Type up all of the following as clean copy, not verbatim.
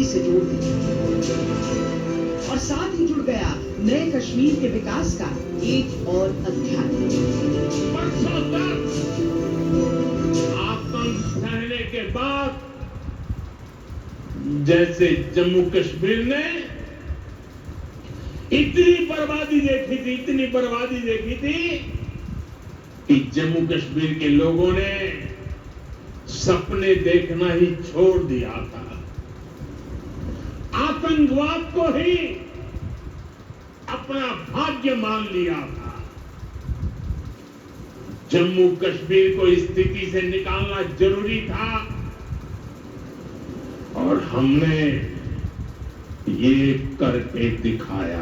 से जोड़ दी और साथ ही जुड़ गया नए कश्मीर के विकास का एक और अध्याय। बरसों तक आतंक सहने के बाद जैसे जम्मू कश्मीर ने इतनी बर्बादी देखी थी कि जम्मू कश्मीर के लोगों ने सपने देखना ही छोड़ दिया था। आतंकवाद को ही अपना भाग्य मान लिया था। जम्मू कश्मीर को इस स्थिति से निकालना जरूरी था और हमने ये करके दिखाया।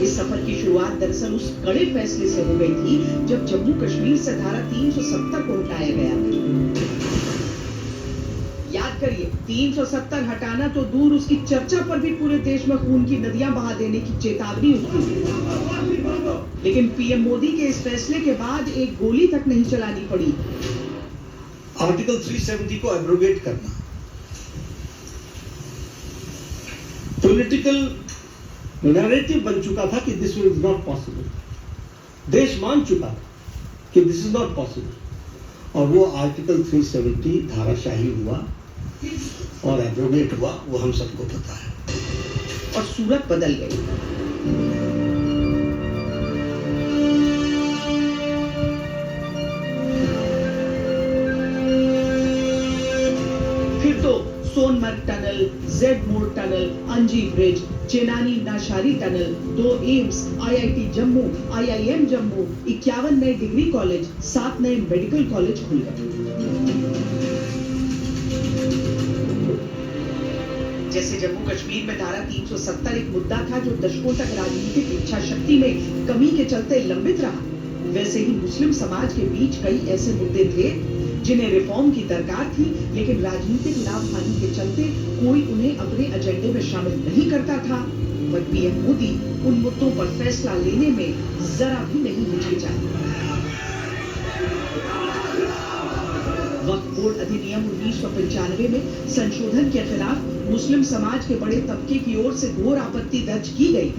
इस सफर की शुरुआत दरअसल उस कड़े फैसले से हो गई थी जब जम्मू कश्मीर से धारा 370 को हटाया गया। याद करिए, 370 हटाना तो दूर, उसकी चर्चा पर भी पूरे देश में खून की नदियां बहा देने की चेतावनी उठी। लेकिन पीएम मोदी के इस फैसले के बाद एक गोली तक नहीं चलानी पड़ी। आर्टिकल 370 को एब्रोगेट करना पॉलिटिकल नैरेटिव बन चुका था कि दिस इज नॉट पॉसिबल। देश मान चुका था कि दिस इज नॉट पॉसिबल और वो आर्टिकल 370 धाराशाही हुआ और एब्रोगेट हुआ, वो हम सबको पता है। और सूरत बदल गई। Sonmarg tunnel, Z Morh tunnel, Anji bridge, Chenani Nashri tunnel, 2 AIIMS, IIT Jammu, IIM Jammu, 51 नए डिग्री कॉलेज, 7 नए मेडिकल कॉलेज खुल गए। जैसे जम्मू कश्मीर में धारा 370 एक मुद्दा था जो दशकों तक राजनीतिक इच्छा शक्ति में कमी के चलते लंबित रहा, वैसे ही मुस्लिम समाज के बीच कई ऐसे मुद्दे थे जिन्हें रिफॉर्म की दरकार थी, लेकिन राजनीतिक लाभ हानि के चलते कोई उन्हें अपने एजेंडे में शामिल नहीं करता था। पर पीएम मोदी उन मुद्दों पर फैसला लेने में जरा भी नहीं हिचकिचाए। वक्फ बोर्ड अधिनियम 1995 में संशोधन के खिलाफ मुस्लिम समाज के बड़े तबके की ओर से घोर आपत्ति दर्ज की गई।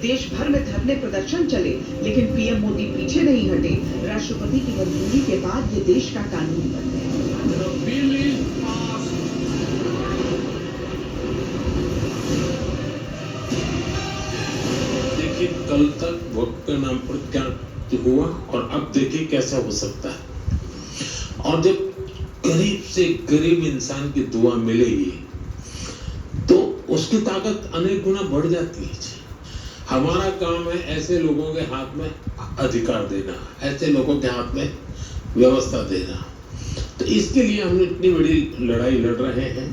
देश भर में धरने प्रदर्शन चले, लेकिन पीएम मोदी पीछे नहीं हटे। राष्ट्रपति की मंजूरी के बाद ये देश का कानून बन गया। देखिए, कल तक वोट के नाम पर क्या हुआ और अब देखिए कैसा हो सकता है। और जब गरीब से गरीब इंसान की दुआ मिलेगी तो उसकी ताकत अनेक गुना बढ़ जाती है। हमारा काम है ऐसे लोगों के हाथ में अधिकार देना, ऐसे लोगों के हाथ में व्यवस्था देना। तो इसके लिए हम इतनी बड़ी लड़ाई लड़ रहे हैं।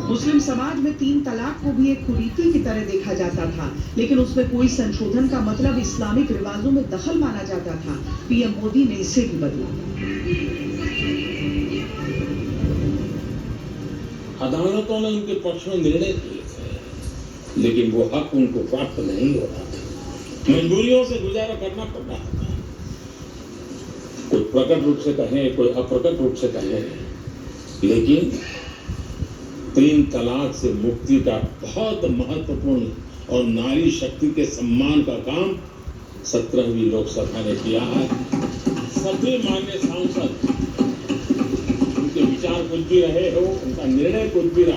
मुस्लिम समाज में 3 तलाक को भी एक कुरीति की तरह देखा जाता था, लेकिन उसमें कोई संशोधन का मतलब इस्लामिक रिवाजों में दखल माना जाता था। पीएम मोदी ने इसे भी बदला। अदालतों ने उनके पक्ष में निर्णय किए, लेकिन वो हक उनको प्राप्त नहीं हो रहा था। मजबूरियों से गुजारा करना पड़ रहा था। कोई प्रकट रूप से कहें, कोई अप्रकट रूप से कहें, लेकिन 3 तलाक से मुक्ति का बहुत महत्वपूर्ण और नारी शक्ति के सम्मान का काम 17वीं लोकसभा ने किया है। सभी मान्य सांसद, उनके विचार कुछ भी रहे हो, उनका निर्णय कुछ भी रहा